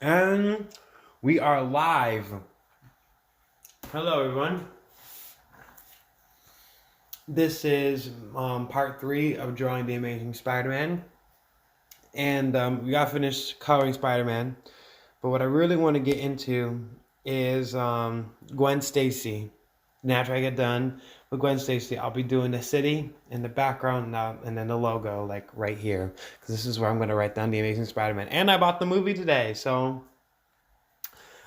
And we are live. Hello, everyone. This is part 3 of drawing the Amazing Spider-Man. And we got finished coloring Spider-Man. But what I really want to get into is Gwen Stacy. And after I get done with Gwen Stacy, I'll be doing the city in the background and then the logo, like right here. Because this is where I'm going to write down the Amazing Spider-Man. And I bought the movie today, so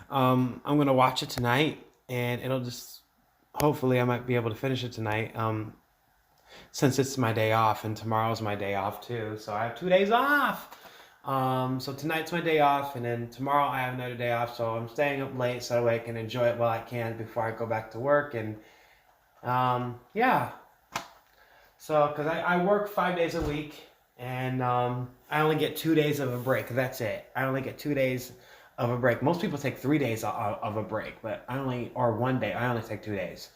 I'm going to watch it tonight. And it'll just, hopefully I might be able to finish it tonight. Since it's my day off and tomorrow's my day off too. So I have 2 days off. So tonight's my day off, and then tomorrow I have another day off. So I'm staying up late so that way I can enjoy it while I can before I go back to work. And yeah. So because I work 5 days a week, and I only get 2 days of a break. That's it. I only get 2 days of a break. Most people take 3 days of a break, but or 1 day. I only take 2 days.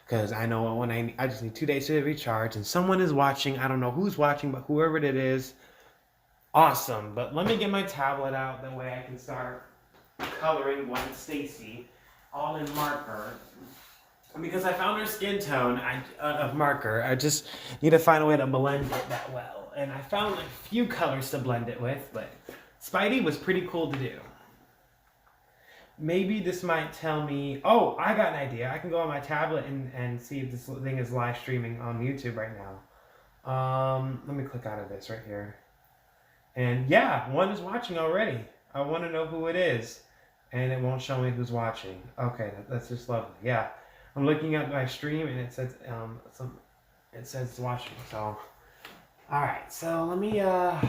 Because I know when I just need 2 days to recharge, and someone is watching. I don't know who's watching, but whoever it is, awesome. But let me get my tablet out, that way I can start coloring Gwen Stacy, all in marker. Because I found her skin tone of marker. I just need to find a way to blend it that well. And I found a few colors to blend it with, but Spidey was pretty cool to do. Maybe this might tell me, oh, I got an idea. I can go on my tablet and see if this thing is live streaming on YouTube right now. Let me click out of this right here. And yeah, one is watching already. I want to know who it is. And it won't show me who's watching. Okay, that's just lovely. Yeah, I'm looking at my stream and it says it's watching. So, all right. So let me go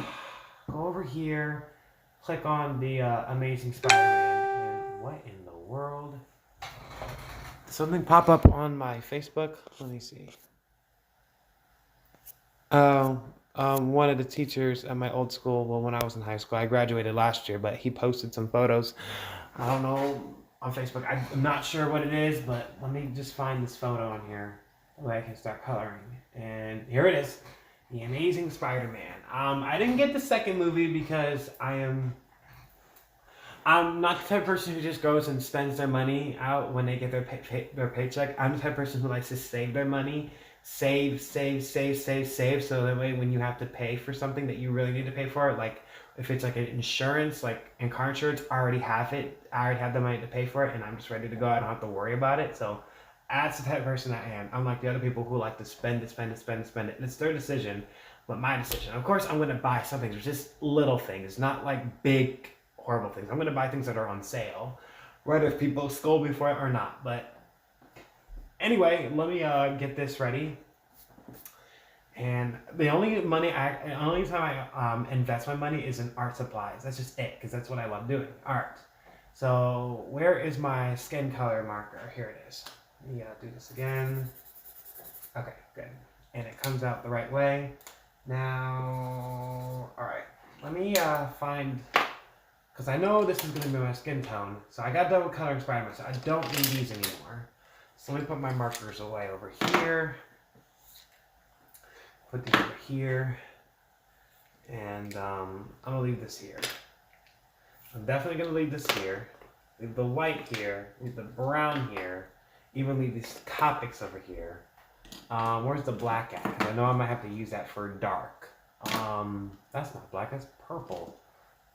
over here, click on the Amazing Spider-Man. What in the world? Something pop up on my Facebook. Let me see. One of the teachers at my old school, well, when I was in high school, I graduated last year, but he posted some photos. I don't know, on Facebook. I'm not sure what it is, but let me just find this photo on here so I can start coloring. And here it is, The Amazing Spider-Man. I didn't get the second movie because I'm not the type of person who just goes and spends their money out when they get their paycheck. I'm the type of person who likes to save their money. Save, so that way when you have to pay for something that you really need to pay for, like if it's like an insurance, like in car insurance, I already have it. I already have the money to pay for it, and I'm just ready to go. I don't have to worry about it. So that's the type of person I am. I'm like the other people who like to spend it. And it's their decision, but my decision. Of course, I'm going to buy some things. It's just little things, not like big horrible things. I'm going to buy things that are on sale, whether if people scold me for it or not. But anyway, let me get this ready. And the only time I invest my money is in art supplies. That's just it, because that's what I love doing, art. So where is my skin color marker? Here it is. Let me do this again. Okay, good. And it comes out the right way. Now, all right. Let me find, because I know this is going to be my skin tone. So I got done with coloring Spider-Man, so I don't need these anymore. So let me put my markers away over here. Put these over here. And I'm going to leave this here. I'm definitely going to leave this here. Leave the white here. Leave the brown here. Even leave these Copics over here. Where's the black at? 'Cause I know I might have to use that for dark. That's not black, that's purple.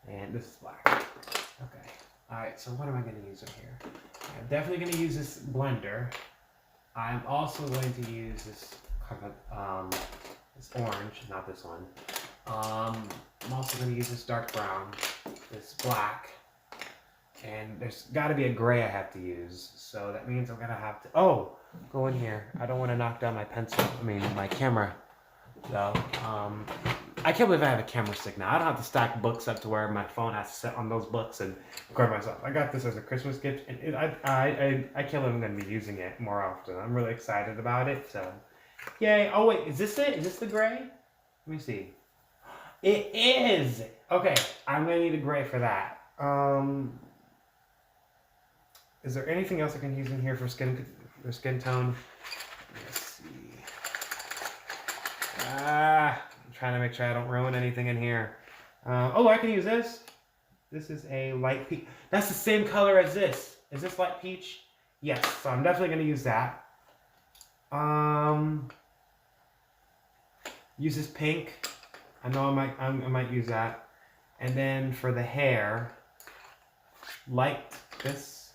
And this is black. Okay. Alright, so what am I going to use in here? I'm definitely going to use this blender. I'm also going to use this this orange, not this one. I'm also going to use this dark brown, this black, and there's got to be a gray I have to use. So that means I'm going to have to, go in here. I don't want to knock down my my camera, though. I can't believe I have a camera stick now. I don't have to stack books up to where my phone has to sit on those books and record myself. I got this as a Christmas gift, and I can't believe I'm going to be using it more often. I'm really excited about it, so yay. Oh, wait, is this it? Is this the gray? Let me see. It is! Okay, I'm going to need a gray for that. Is there anything else I can use in here for skin tone? Let's see. I'm trying to make sure I don't ruin anything in here. I can use this. This is a light peach. That's the same color as this. Is this light peach? Yes. So I'm definitely gonna use that. Use this pink. I know I might use that. And then for the hair, light this.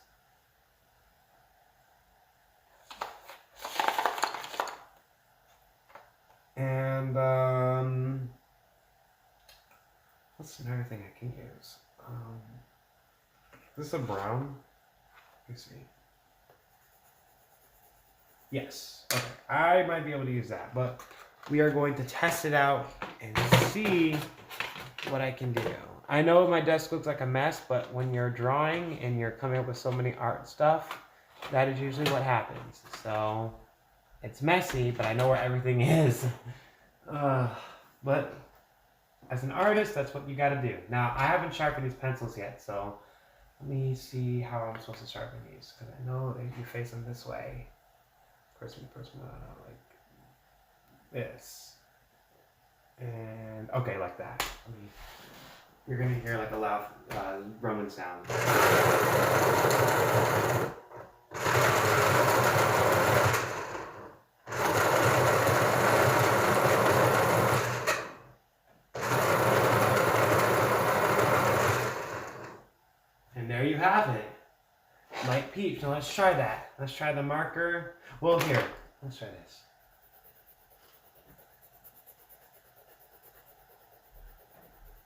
And what's another thing I can use? Is this a brown? Let me see. Yes. Okay. I might be able to use that, but we are going to test it out and see what I can do. I know my desk looks like a mess, but when you're drawing and you're coming up with so many art stuff, that is usually what happens. So it's messy, but I know where everything is. But as an artist, that's what you got to do. Now, I haven't sharpened these pencils yet, so let me see how I'm supposed to sharpen these, because I know that you face them this way. Like this. And, okay, like that. You're going to hear like a loud rumbling sound. And there you have it. Light peach. Now let's try that. Let's try the marker. Well, here. Let's try this.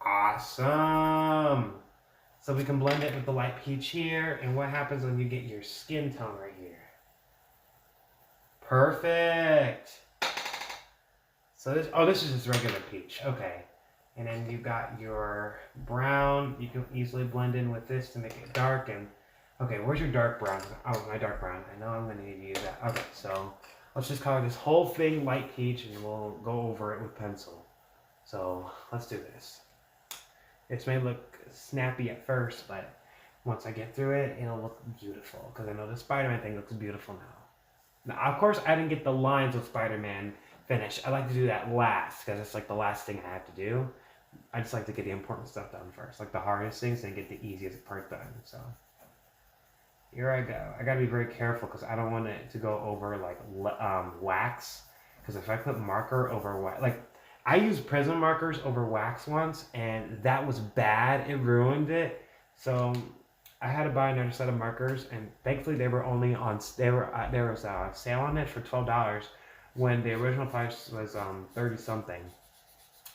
Awesome. So we can blend it with the light peach here. And what happens when you get your skin tone right here? Perfect. So this is just regular peach. Okay. And then you got your brown. You can easily blend in with this to make it dark. And okay, where's your dark brown? Oh, my dark brown. I know I'm going to need to use that. Okay, so let's just color this whole thing light peach, and we'll go over it with pencil. So let's do this. This may look snappy at first, but once I get through it, it'll look beautiful. Because I know the Spider-Man thing looks beautiful now. Now, of course, I didn't get the lines of Spider-Man finished. I like to do that last, because it's like the last thing I have to do. I just like to get the important stuff done first, like the hardest things, and get the easiest part done. So here I go. I gotta be very careful because I don't want it to go over like wax. Because if I put marker over wax, like I used Prism markers over wax once, and that was bad. It ruined it. So I had to buy another set of markers, and thankfully they were only on. There was a sale on it for $12 when the original price was 30 something.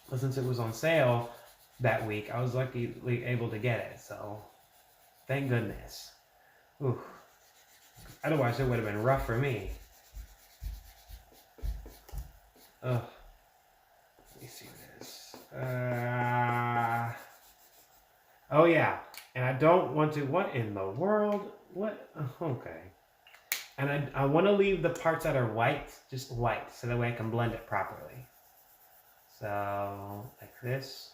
But since it was on sale that week, I was luckily able to get it. So thank goodness. Ooh. Otherwise, it would have been rough for me. Ugh. Let me see this. Oh yeah, and I don't want to. What in the world? What? Okay. And I want to leave the parts that are white, just white, so that way I can blend it properly. So like this.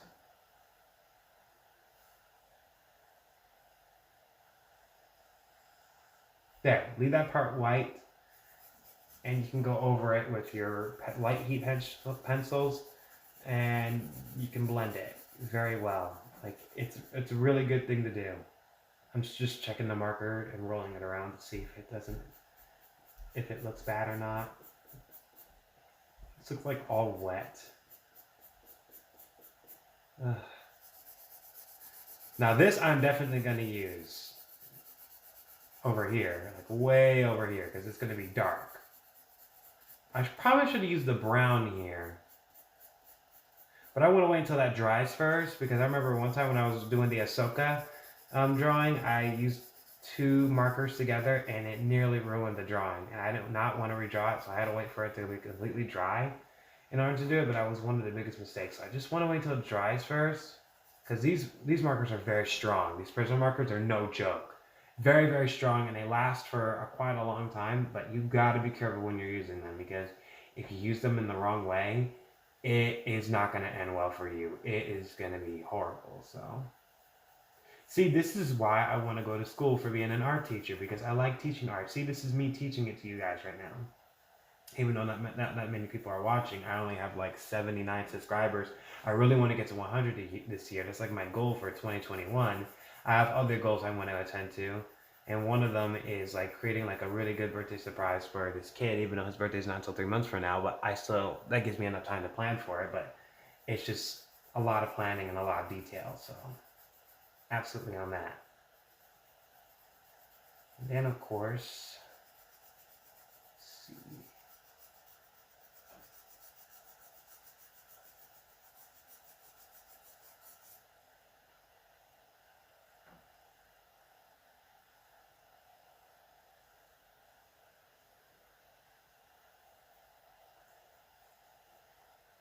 There, leave that part white, and you can go over it with your light heat pencils, and you can blend it very well. Like it's a really good thing to do. I'm just checking the marker and rolling it around to see if it looks bad or not. This looks like all wet. Ugh. Now this I'm definitely going to use over here, like way over here, because it's going to be dark. I probably should use the brown here. But I want to wait until that dries first, because I remember one time when I was doing the Ahsoka drawing, I used two markers together and it nearly ruined the drawing. And I did not want to redraw it, so I had to wait for it to be completely dry in order to do it, but that was one of the biggest mistakes. So I just want to wait until it dries first, because these markers are very strong. These Prism markers are no joke. Very, very strong, and they last for quite a long time, but you've got to be careful when you're using them, because if you use them in the wrong way, it is not going to end well for you. It is going to be horrible. So, see, this is why I want to go to school for being an art teacher, because I like teaching art. See, this is me teaching it to you guys right now. Even though not that many people are watching, I only have like 79 subscribers. I really want to get to 100 this year. That's like my goal for 2021. I have other goals I want to attend to, and one of them is like creating like a really good birthday surprise for this kid, even though his birthday is not until 3 months from now. But I still, that gives me enough time to plan for it. But it's just a lot of planning and a lot of detail. So absolutely on that. And then of course, let's see.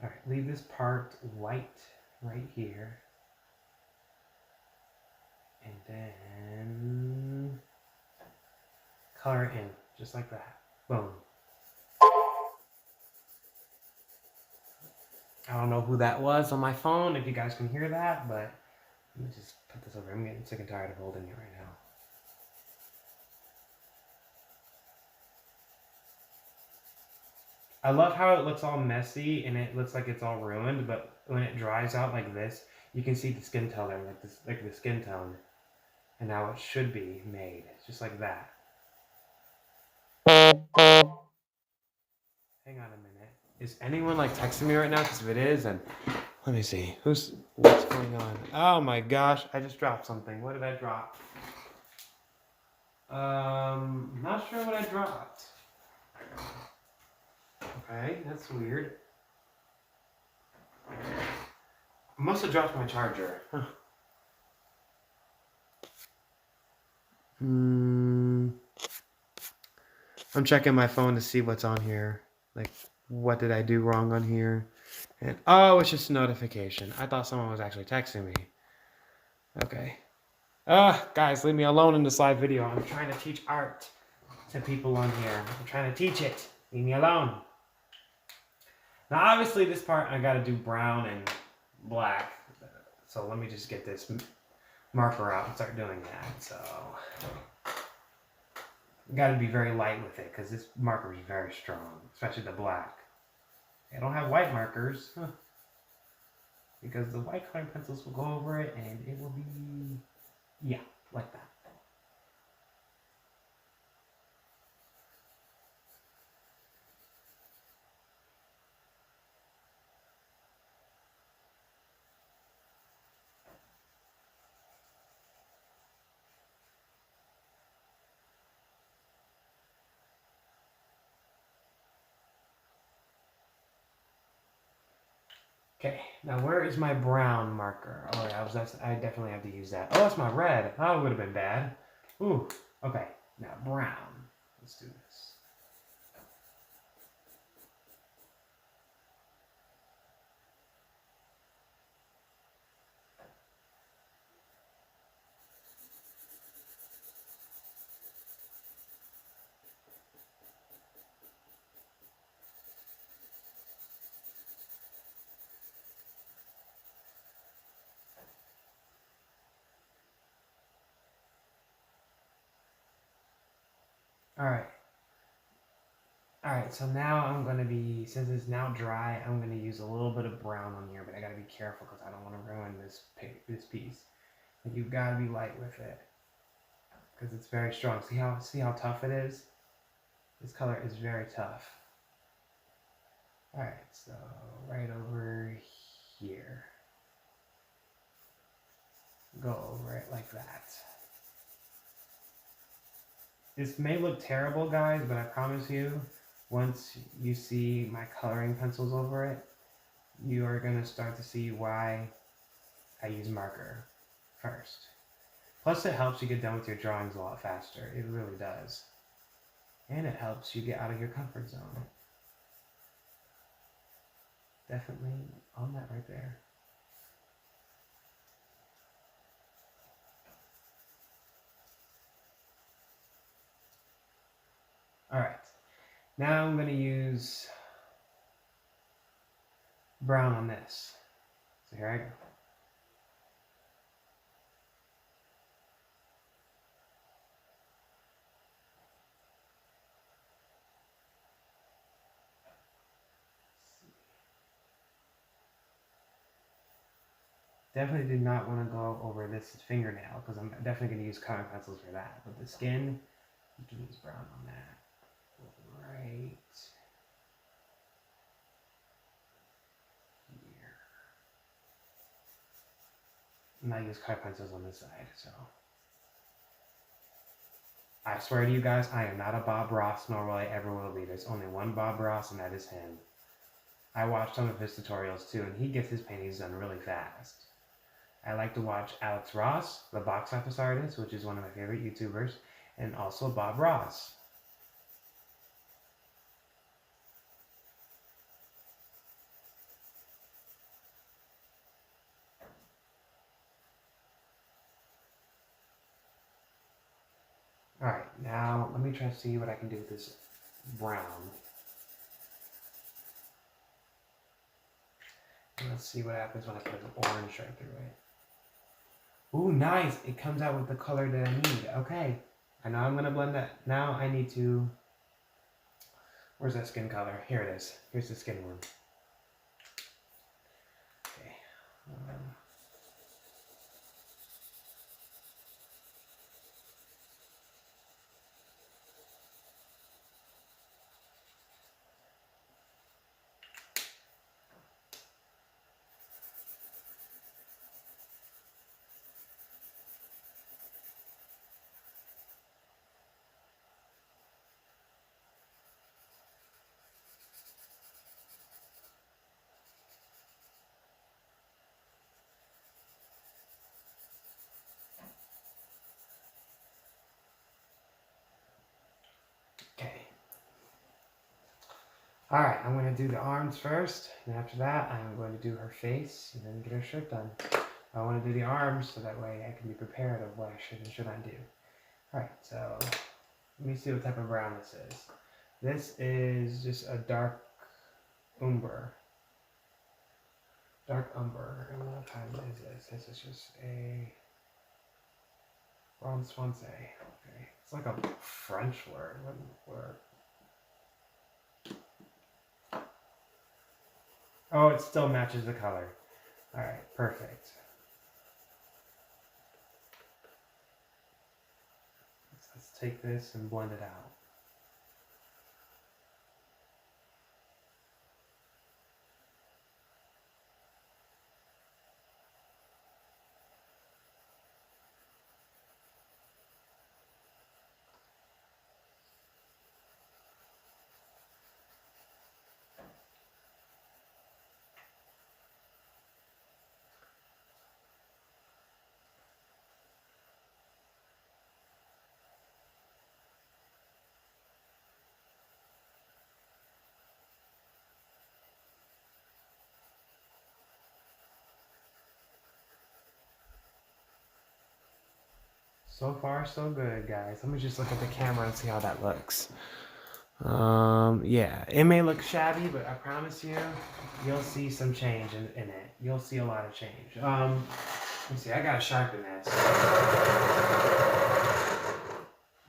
All right, leave this part white right here. And then color it in, just like that. Boom. I don't know who that was on my phone, if you guys can hear that, but let me just put this over. I'm getting sick and tired of holding it right now. I love how it looks all messy and it looks like it's all ruined, but when it dries out like this, you can see the skin color, like the skin tone, and how it should be made, just like that. Hang on a minute. Is anyone like texting me right now? Because if it is, then let me see. What's going on? Oh my gosh, I just dropped something. What did I drop? Not sure what I dropped. Okay, that's weird. I must have dropped my charger. Huh. I'm checking my phone to see what's on here. Like, what did I do wrong on here? And oh, it's just a notification. I thought someone was actually texting me. Okay. Guys, leave me alone in this live video. I'm trying to teach art to people on here. I'm trying to teach it. Leave me alone. Now, obviously, this part I gotta do brown and black. So let me just get this marker out and start doing that. So, gotta be very light with it because this marker is very strong, especially the black. I don't have white markers because the white colored pencils will go over it and it will be, yeah, like that. Okay, now where is my brown marker? Oh yeah, I definitely have to use that. Oh, that's my red. Oh, it would have been bad. Ooh, okay, now brown. Let's do this. Alright. Alright, so now I'm going to be, since it's now dry, I'm going to use a little bit of brown on here, but I got to be careful because I don't want to ruin this piece. And you've got to be light with it because it's very strong. See how tough it is? This color is very tough. Alright, so right over here. Go over it like that. This may look terrible, guys, but I promise you, once you see my coloring pencils over it, you are going to start to see why I use marker first. Plus, it helps you get done with your drawings a lot faster. It really does. And it helps you get out of your comfort zone. Definitely on that right there. Alright, now I'm going to use brown on this. So here I go. Definitely do not want to go over this fingernail because I'm definitely going to use coloring pencils for that. But the skin, you can use brown on that. Right here. And I use coloring pencils on this side, so. I swear to you guys, I am not a Bob Ross, nor will I ever will be. There's only one Bob Ross, and that is him. I watch some of his tutorials too, and he gets his paintings done really fast. I like to watch Alex Ross, the box office artist, which is one of my favorite YouTubers, and also Bob Ross. Alright, now let me try to see what I can do with this brown. And let's see what happens when I put an orange right through it. Ooh, nice! It comes out with the color that I need. Okay. I know I'm going to blend that. Now I need to... Where's that skin color? Here it is. Here's the skin one. Okay. Okay. Alright, I'm going to do the arms first, and after that I'm going to do her face, and then get her shirt done. I want to do the arms so that way I can be prepared of what I should and should not do. Alright, so let me see what type of brown this is. This is just a dark umber. Dark umber. And what kind is this? This is just a bronze swansea. Okay. It's like a French word. What word? Oh, it still matches the color. Alright, perfect. Let's take this and blend it out. So far, so good, guys. Let me just look at the camera and see how that looks. Yeah, it may look shabby, but I promise you, you'll see some change in it. You'll see a lot of change. Let me see, I gotta sharpen this.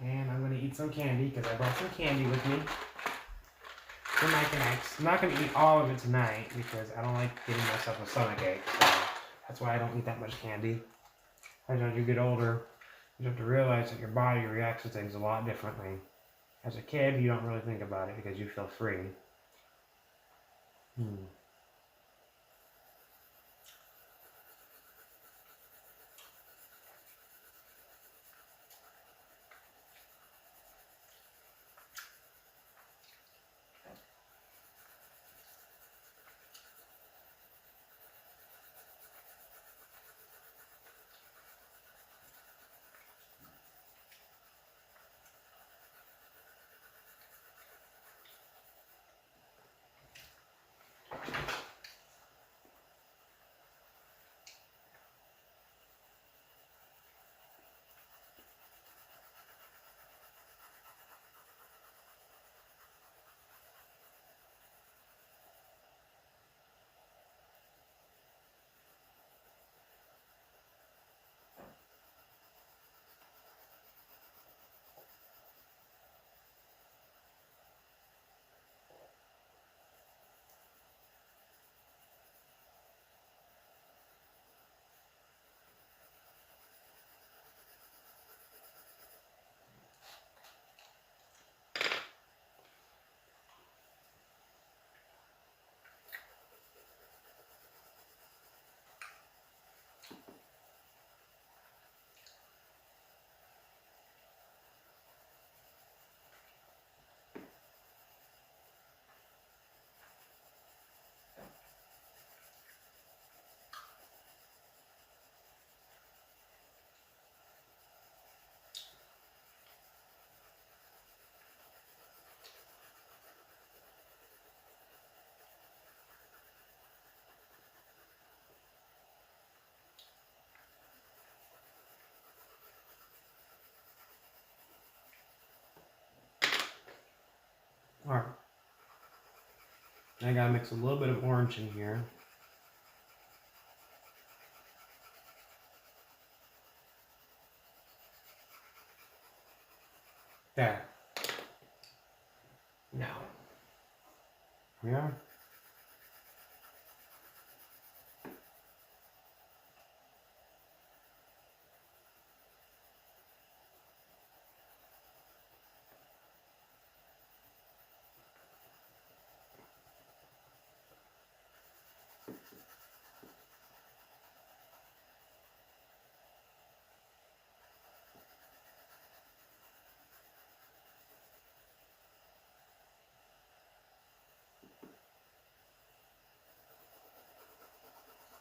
And I'm gonna eat some candy, because I brought some candy with me for my connects. I'm not gonna eat all of it tonight, because I don't like giving myself a stomachache, so that's why I don't eat that much candy. As you get older, you have to realize that your body reacts to things a lot differently. As a kid, you don't really think about it because you feel free. I gotta mix a little bit of orange in here. There. Now, we are.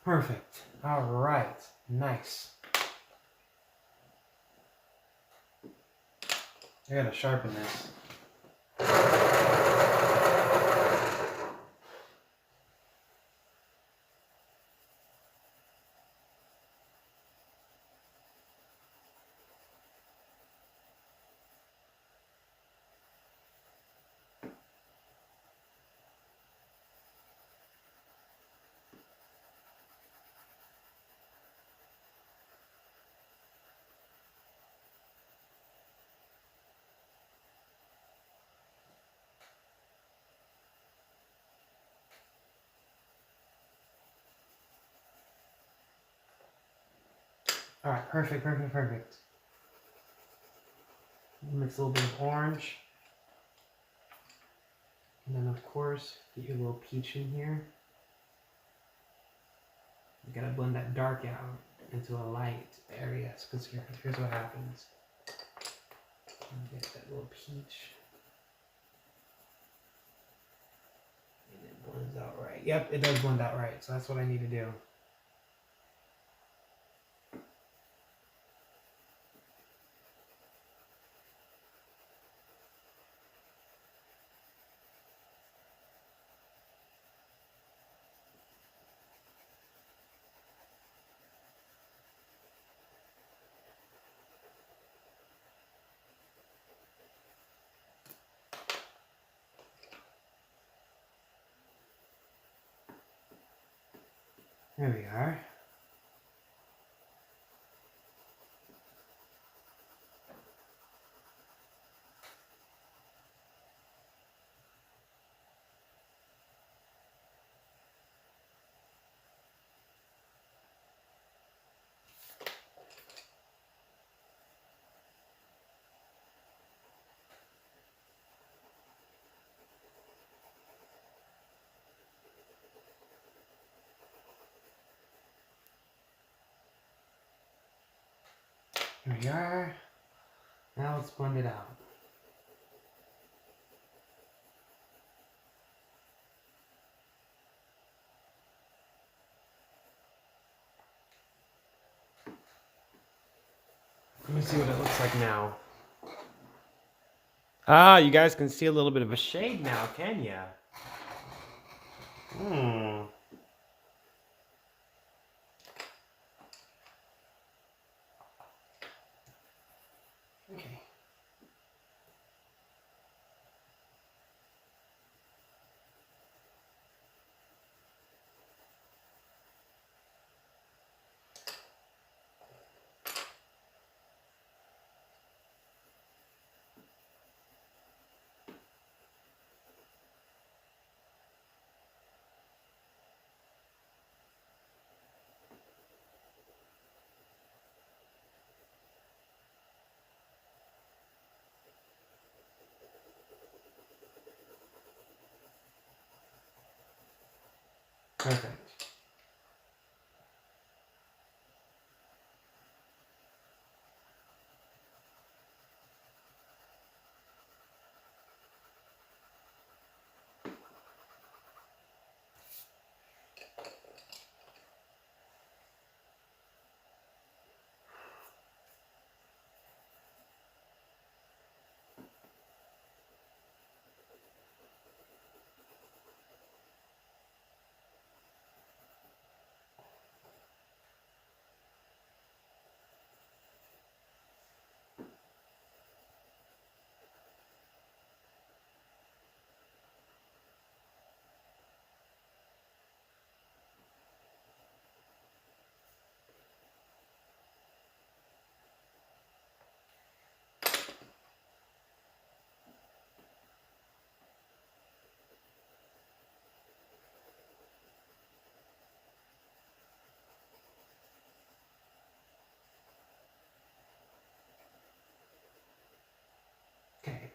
Perfect. All right. Nice. I gotta sharpen this. All right, perfect. Mix a little bit of orange. And then, of course, get your little peach in here. You gotta blend that dark out into a light area, because here's what happens. Get that little peach. And it blends out right. Yep, it does blend out right, so that's what I need to do. There we are. Here we are. Now let's blend it out. Let me see what it looks like now. Ah, you guys can see a little bit of a shade now, can ya? Okay. Perfect.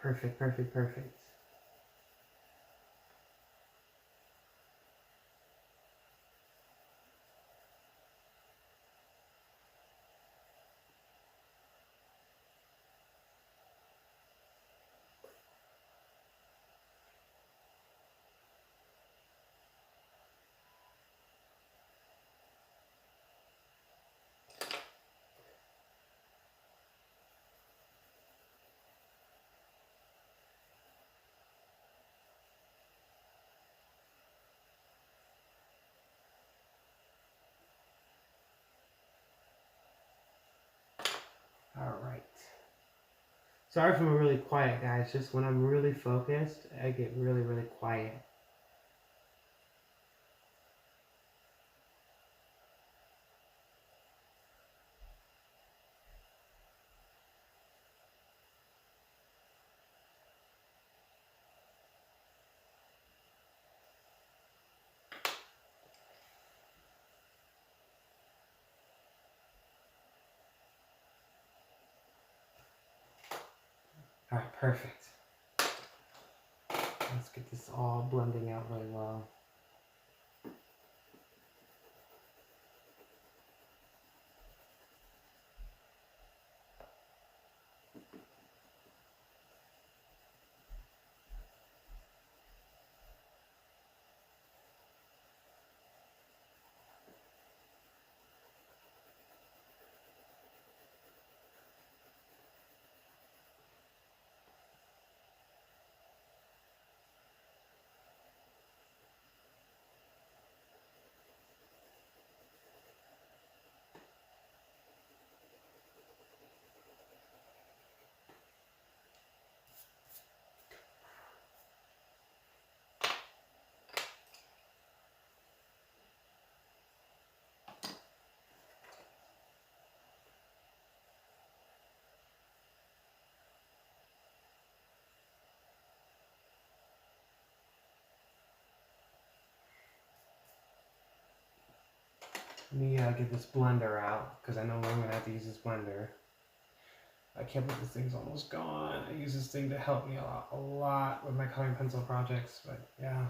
perfect, perfect, perfect. All right. Sorry if I'm really quiet, guys. Just when I'm really focused, I get really, really quiet. All right, perfect. Let's get this all blending out really well. Let me get this blender out, because I know I'm going to have to use this blender. I can't believe this thing's almost gone. I use this thing to help me a lot with my coloring pencil projects, but yeah.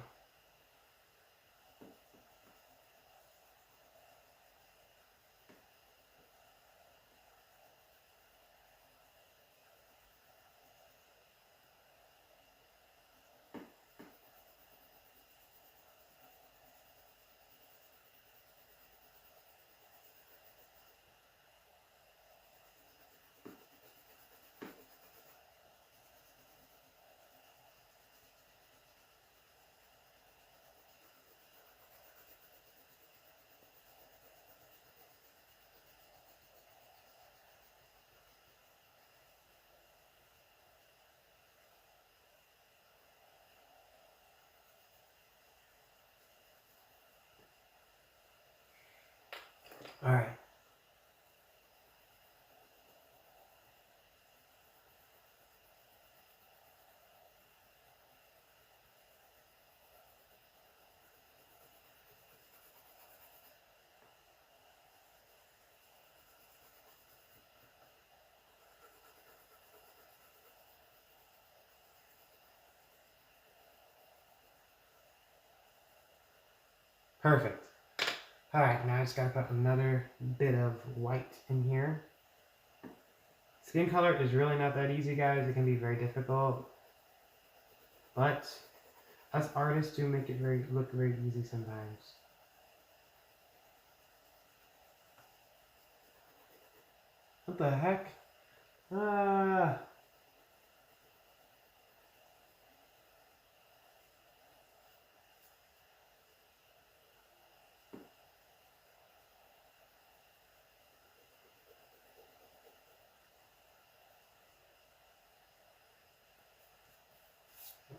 All right. Perfect. All right, now I just got to put another bit of white in here. Skin color is really not that easy, guys. It can be very difficult, but us artists do make it look very easy sometimes. What the heck? Ah.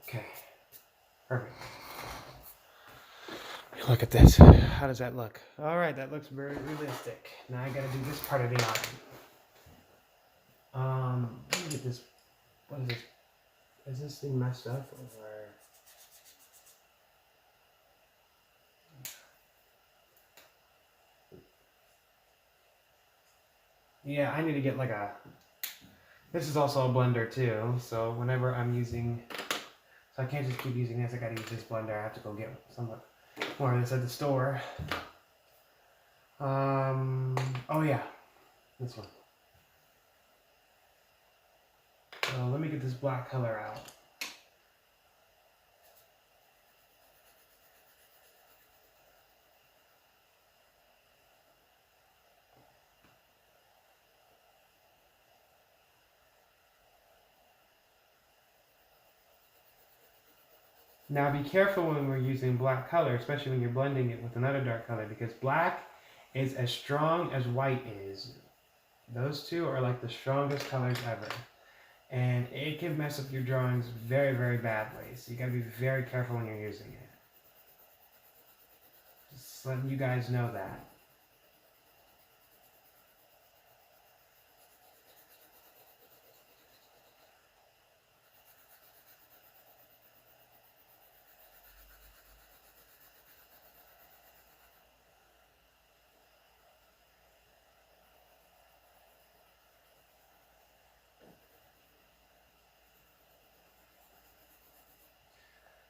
Okay. Perfect. Look at this. How does that look? All right, that looks very realistic. Now I gotta do this part of the eye. Let me get this. What is this? Is this thing messed up or? Yeah, I need to get like a This is also a blender too, so whenever I'm using, so I can't just keep using this, I gotta use this blender. I have to go get some more of this at the store. Oh yeah, this one. So let me get this black color out. Now be careful when we're using black color, especially when you're blending it with another dark color, because black is as strong as white is. Those two are like the strongest colors ever. And it can mess up your drawings very, very badly. So you gotta be very careful when you're using it. Just letting you guys know that.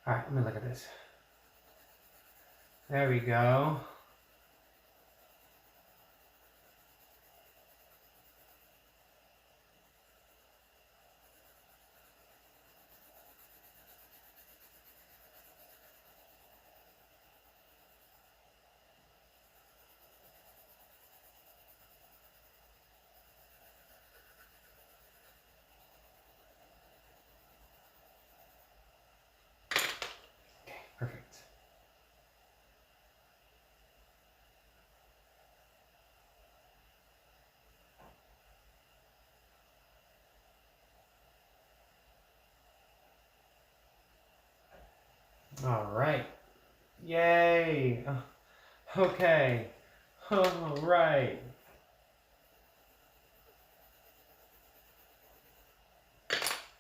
Alright, let me look at this. There we go. Okay, perfect. Alright. Yay! Okay. Alright.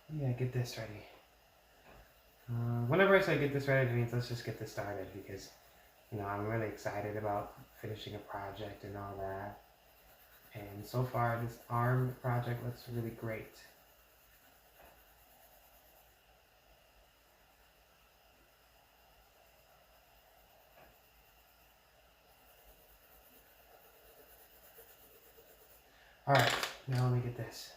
Yeah, get this ready. Whenever I say get this ready, it means let's just get this started because, you know, I'm really excited about finishing a project and all that. And so far, this arm project looks really great. Alright, now let me get this.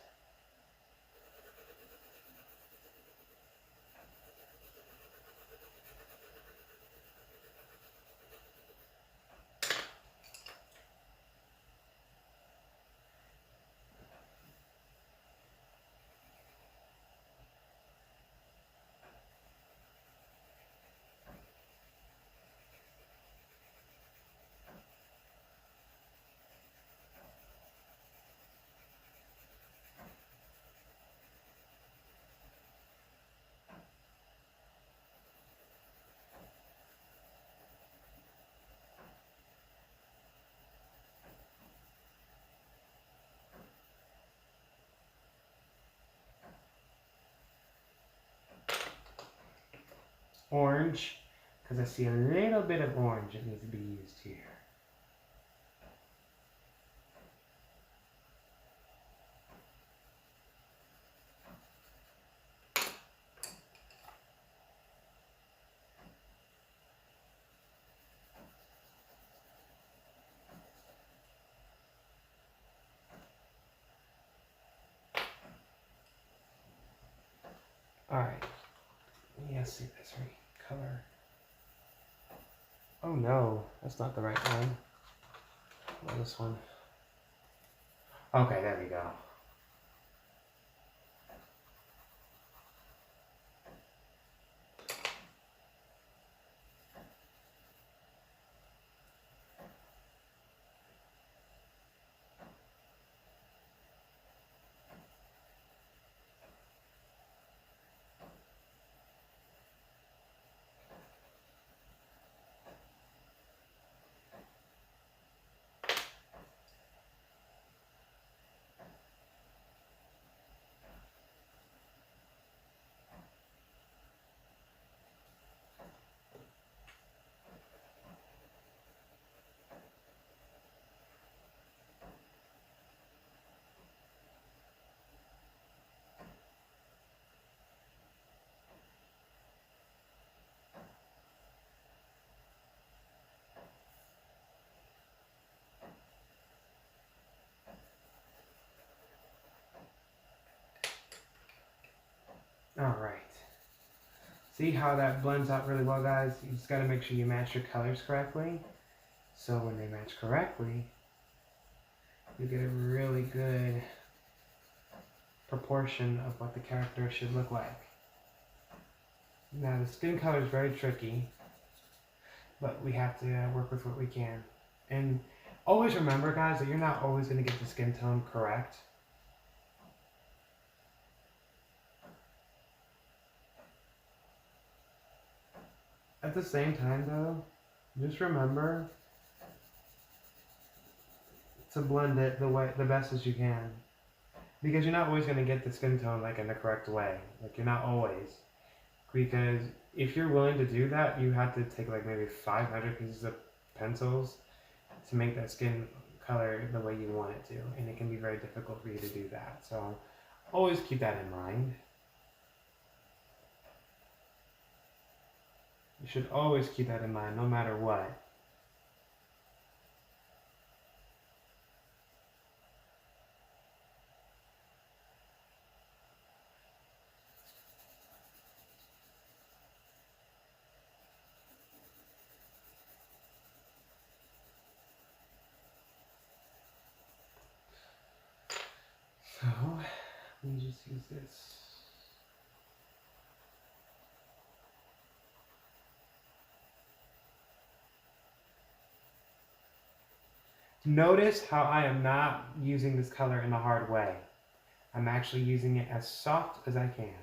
Orange, because I see a little bit of orange that needs to be used here. Alright, let's see this color. Oh no, that's not the right one. Oh, this one. Okay, there we go. All right. See how that blends out really well, guys? You just got to make sure you match your colors correctly. So when they match correctly, you get a really good proportion of what the character should look like. Now the skin color is very tricky, but we have to work with what we can. And always remember, guys, that you're not always going to get the skin tone correct. At the same time, though, just remember to blend it the best as you can, because you're not always going to get the skin tone like in the correct way. Like you're not always, because if you're willing to do that, you have to take like maybe 500 pieces of pencils to make that skin color the way you want it to, and it can be very difficult for you to do that. So always keep that in mind. You should always keep that in mind, no matter what. So let me just use this. Notice how I am not using this color in a hard way. I'm actually using it as soft as I can.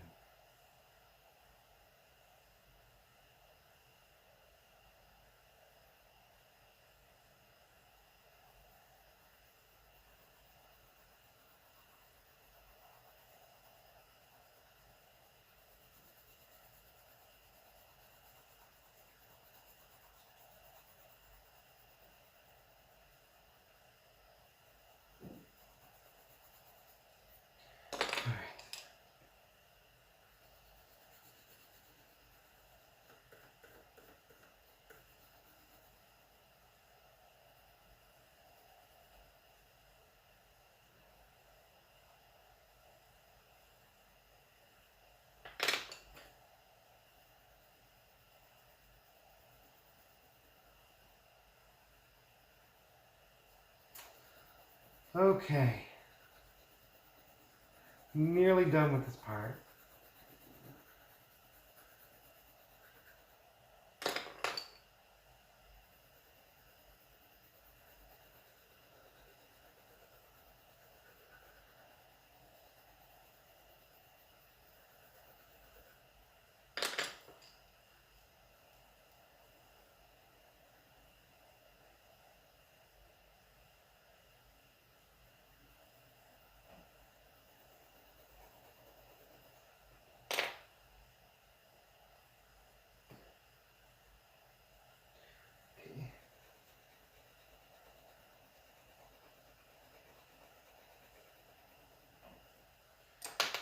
Okay. Nearly done with this part.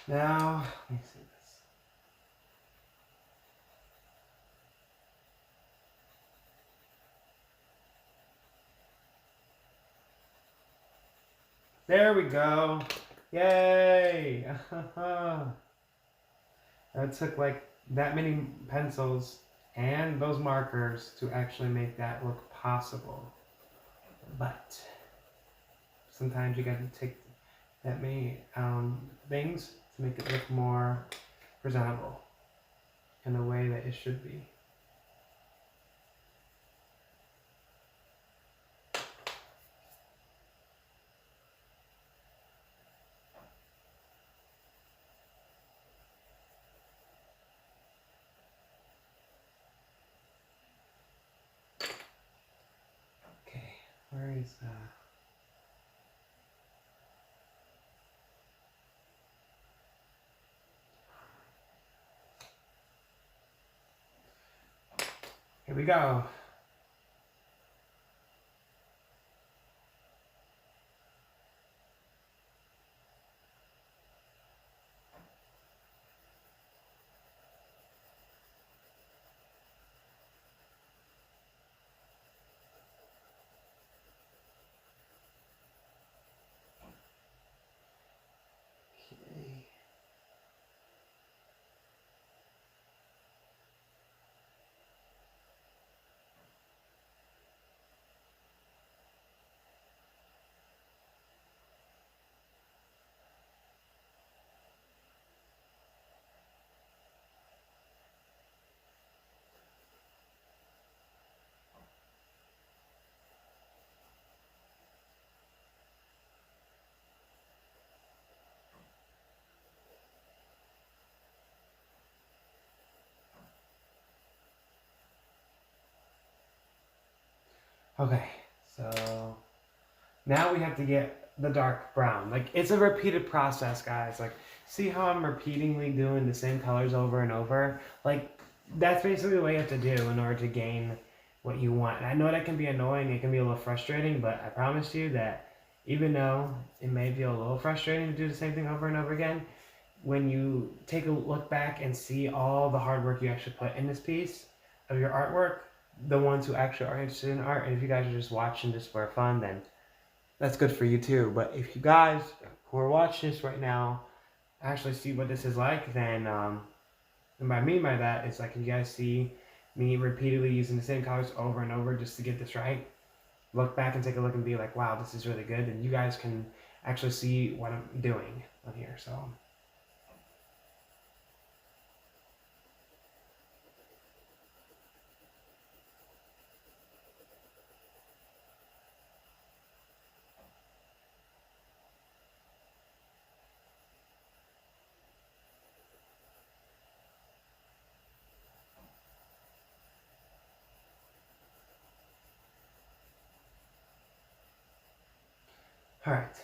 Now, let me see this. There we go. Yay! It took like that many pencils and those markers to actually make that look possible. But sometimes you gotta take that many things to make it look more presentable in the way that it should be. Okay, where is Here we go. Okay. Okay, so now we have to get the dark brown. Like, it's a repeated process, guys. Like, see how I'm repeatedly doing the same colors over and over? Like, that's basically what you have to do in order to gain what you want. And I know that can be annoying, it can be a little frustrating, but I promise you that even though it may feel a little frustrating to do the same thing over and over again, when you take a look back and see all the hard work you actually put in this piece of your artwork, the ones who actually are interested in art, and if you guys are just watching just for fun, then that's good for you too. But if you guys who are watching this right now actually see what this is like, then and by that, it's like you guys see me repeatedly using the same colors over and over just to get this right. Look back and take a look and be like, wow, this is really good. And you guys can actually see what I'm doing on here. So. All right.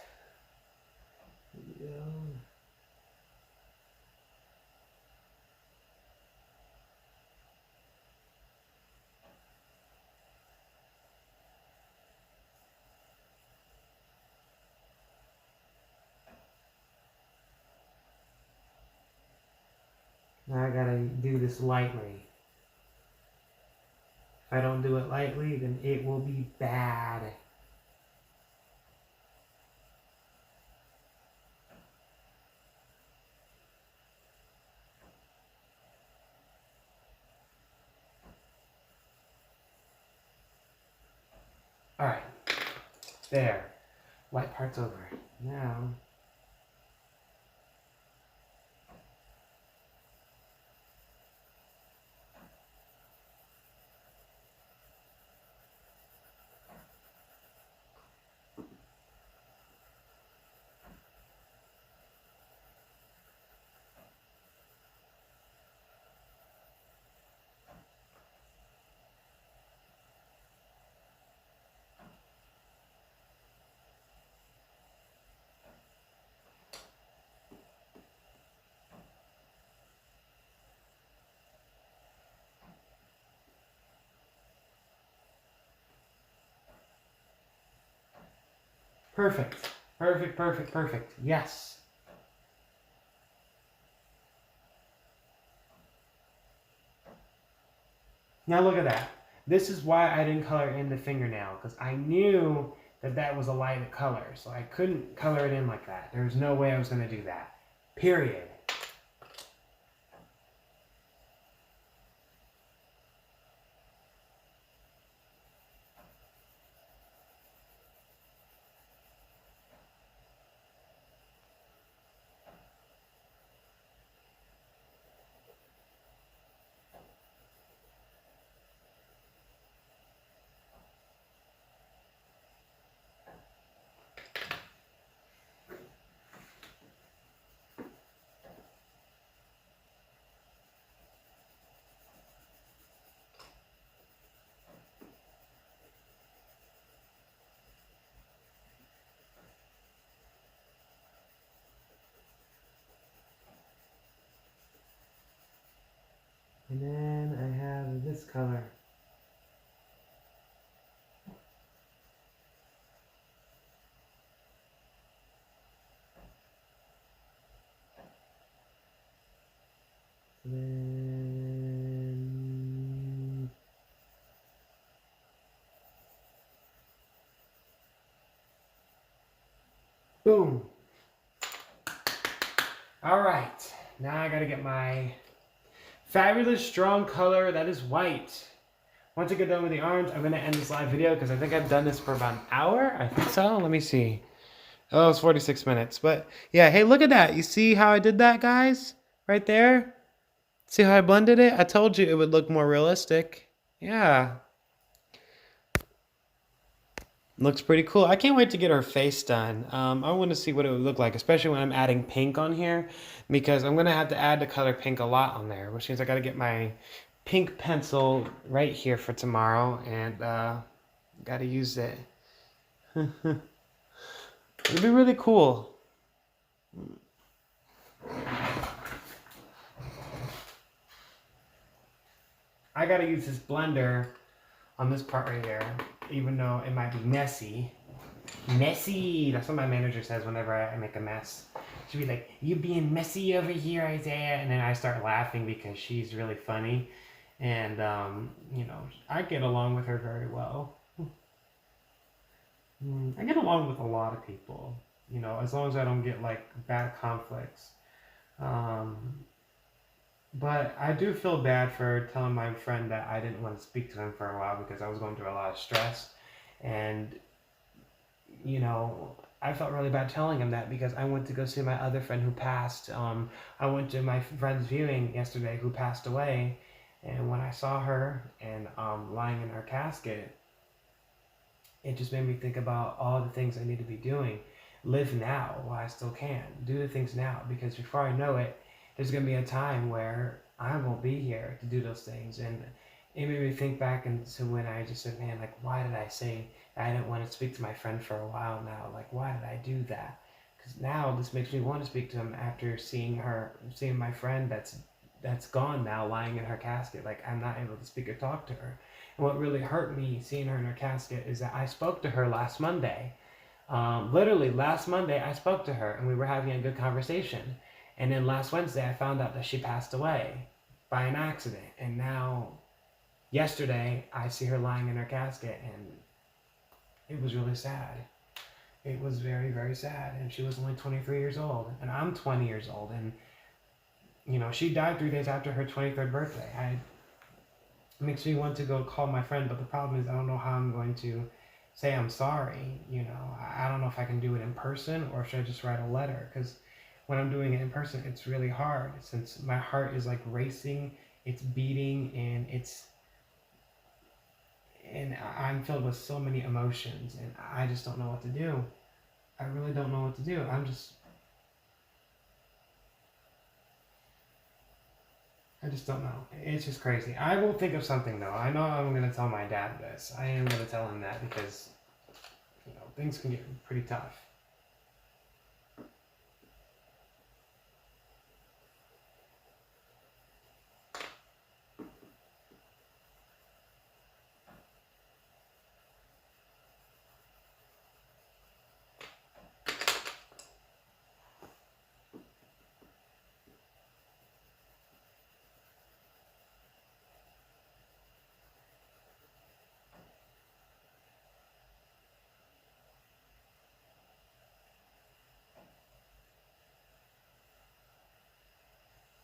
Now I gotta do this lightly. If I don't do it lightly, then it will be bad. All right, there. White part's over. Now, perfect. Perfect, perfect, perfect. Yes. Now look at that. This is why I didn't color in the fingernail, because I knew that that was a light color, so I couldn't color it in like that. There was no way I was going to do that. Period. And then I have this color. Then boom. All right, now I gotta get my fabulous strong color that is white. Once I get done with the arms, I'm gonna end this live video because I think I've done this for about an hour. I think so. Let me see. Oh, it's 46 minutes. But yeah, hey, look at that. You see how I did that, guys? Right there? See how I blended it? I told you it would look more realistic. Yeah. Looks pretty cool. I can't wait to get her face done. I want to see what it would look like, especially when I'm adding pink on here, because I'm going to have to add the color pink a lot on there, which means I got to get my pink pencil right here for tomorrow. And Gotta use it. It'd be really cool. I gotta use this blender on this part right here, even though it might be messy. Messy! That's what my manager says whenever I make a mess. She'll be like, "You being messy over here, Isaiah," and then I start laughing because she's really funny, and you know, I get along with her very well. I get along with a lot of people, you know, as long as I don't get like bad conflicts. Um, but I do feel bad for telling my friend that I didn't want to speak to him for a while because I was going through a lot of stress, and you know, I felt really bad telling him that because I went to go see my other friend who passed. I went to my friend's viewing yesterday who passed away, and when I saw her and lying in her casket, it just made me think about all the things I need to be doing. Live now while I still can. Do the things now because before I know it, there's going to be a time where I won't be here to do those things. And it made me think back into when I just said, man, like, why did I say I didn't want to speak to my friend for a while now? Like, why did I do that? Because now this makes me want to speak to him after seeing my friend that's gone now, lying in her casket. Like, I'm not able to speak or talk to her. And what really hurt me seeing her in her casket is that I spoke to her last Monday. Literally last Monday, I spoke to her and we were having a good conversation. And then last Wednesday, I found out that she passed away by an accident. And now, yesterday, I see her lying in her casket, and it was really sad. It was very, very sad. And she was only 23 years old, and I'm 20 years old. And, you know, she died 3 days after her 23rd birthday. It makes me want to go call my friend, but the problem is I don't know how I'm going to say I'm sorry. You know, I don't know if I can do it in person or should I just write a letter, because when I'm doing it in person, it's really hard since my heart is like racing, it's beating, and I'm filled with so many emotions, and I just don't know what to do. I really don't know what to do. I just don't know. It's just crazy. I will think of something though. I know I'm gonna tell my dad this. I am gonna tell him that because, you know, things can get pretty tough.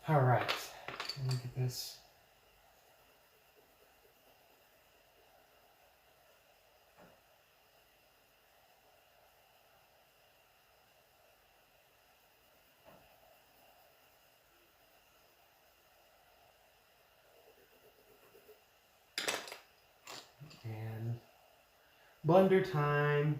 All right. Let me get this. And blender time.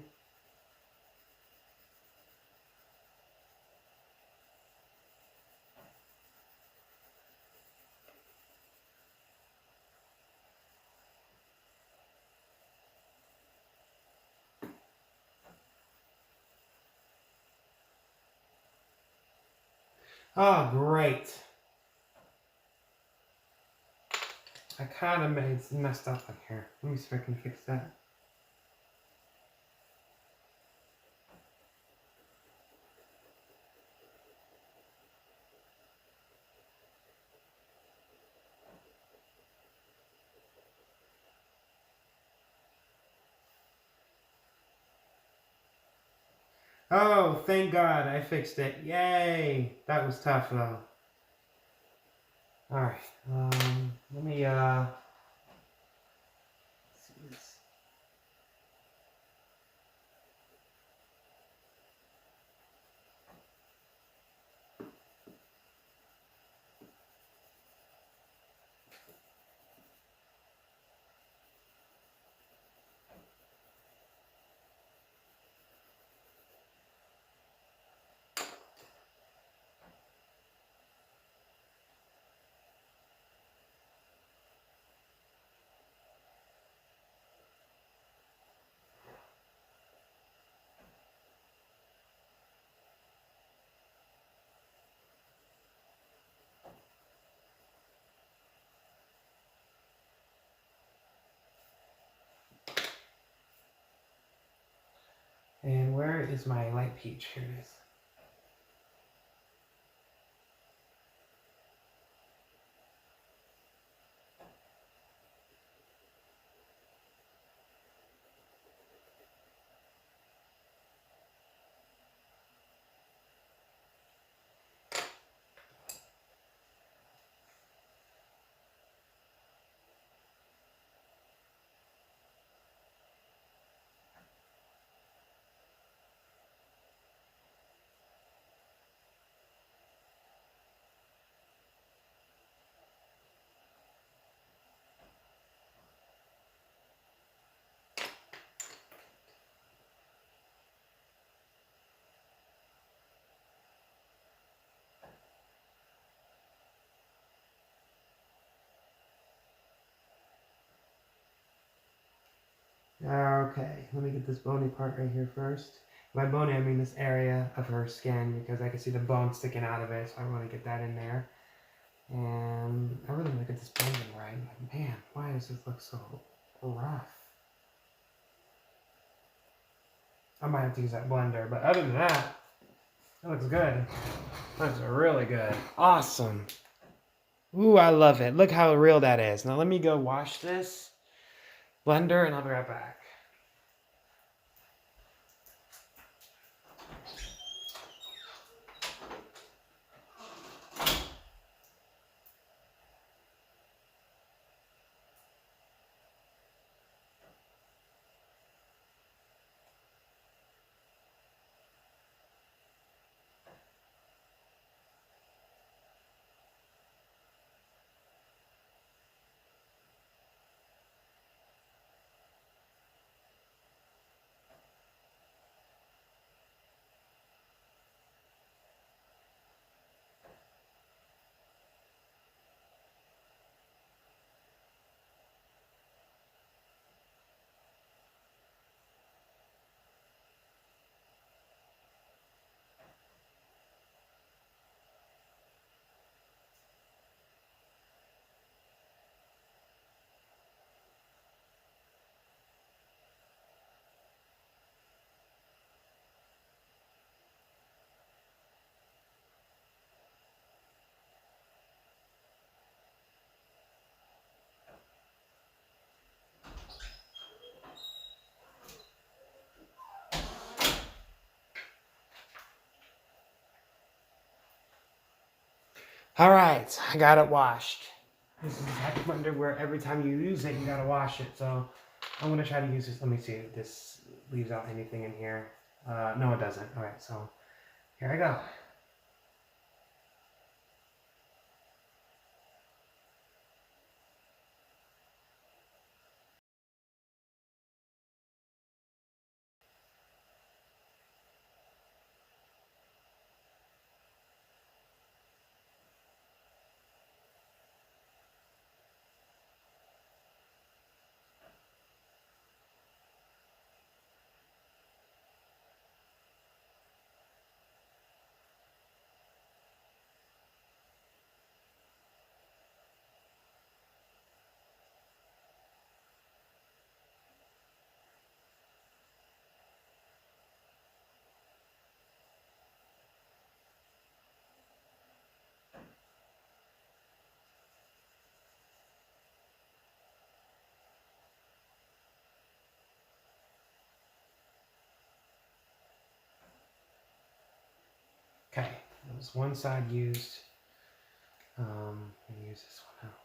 Oh, great. I kind of messed up on here. Let me see if I can fix that. Oh, thank God I fixed it. Yay! That was tough though. All right. Let me see this. And where is my light peach? Here it is. Okay, let me get this bony part right here first. By bony, I mean this area of her skin because I can see the bone sticking out of it, so I want to get that in there. And I really want to get this blending right. Like, man, why does this look so rough? I might have to use that blender, but other than that, it looks good. Looks really good. Awesome. Ooh, I love it. Look how real that is. Now let me go wash this blender and I'll be right back. All right, I got it washed. This is that blender where every time you use it, you gotta wash it. So I'm gonna try to use this. Let me see if this leaves out anything in here. No, it doesn't. All right, so here I go. Okay, that was one side used. Let me use this one now.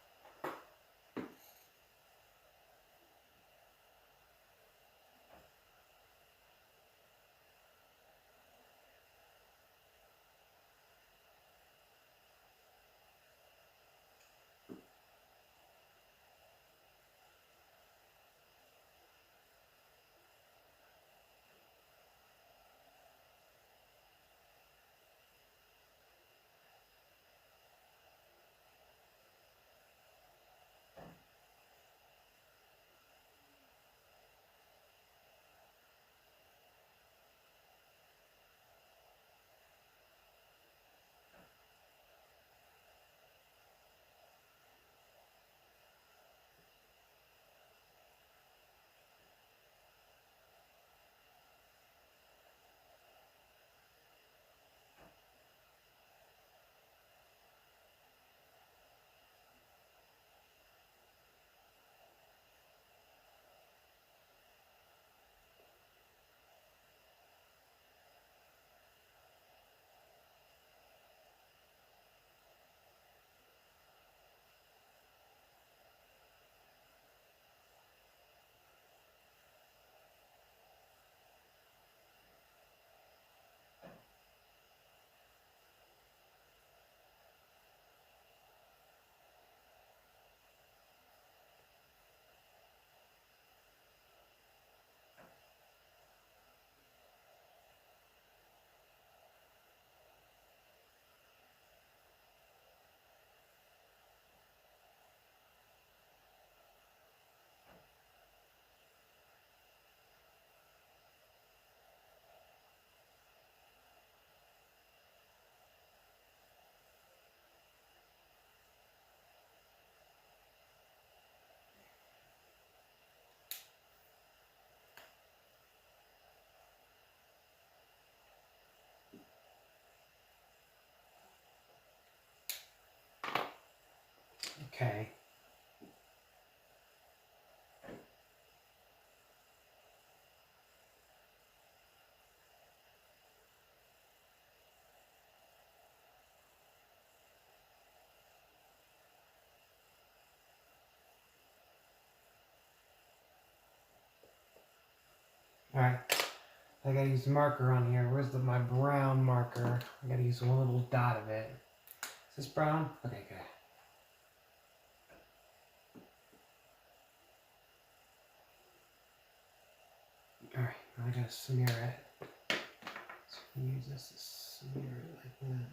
Okay. Alright. I gotta use the marker on here. Where's my brown marker? I gotta use one little dot of it. Is this brown? Okay, good. Alright, now I gotta smear it. So I can use this to smear it like that.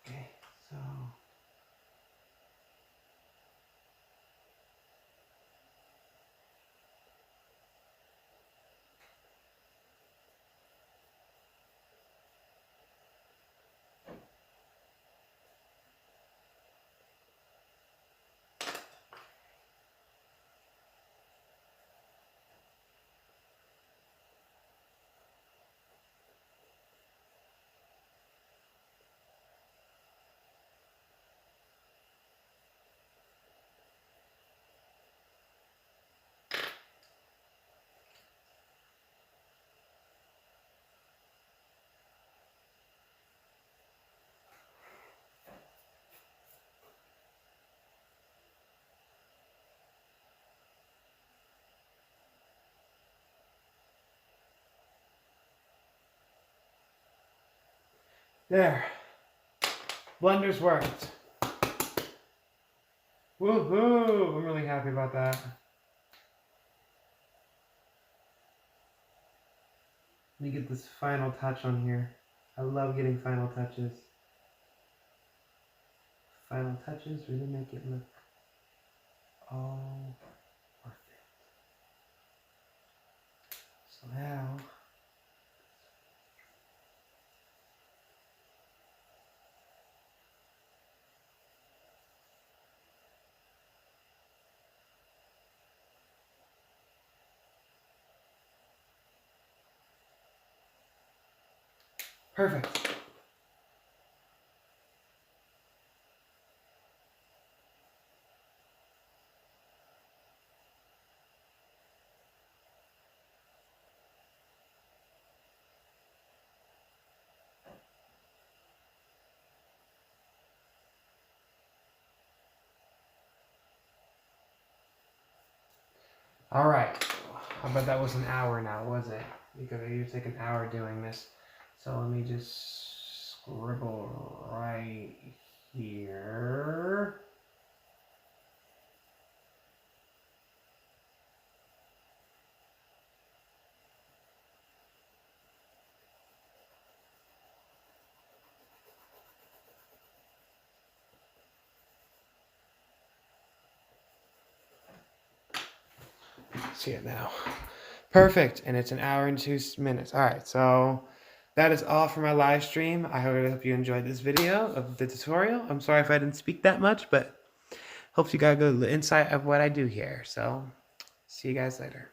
Okay, so there. Blender's worked. Woohoo! I'm really happy about that. Let me get this final touch on here. I love getting final touches. Final touches really make it look all perfect. So now, perfect. All right. I bet that was an hour now, was it? Because it used to take an hour doing this. So let me just scribble right here. See it now. Perfect. And it's an hour and 2 minutes. All right. So that is all for my live stream. I hope you enjoyed this video of the tutorial. I'm sorry if I didn't speak that much, but hope you got a good insight of what I do here. So see you guys later.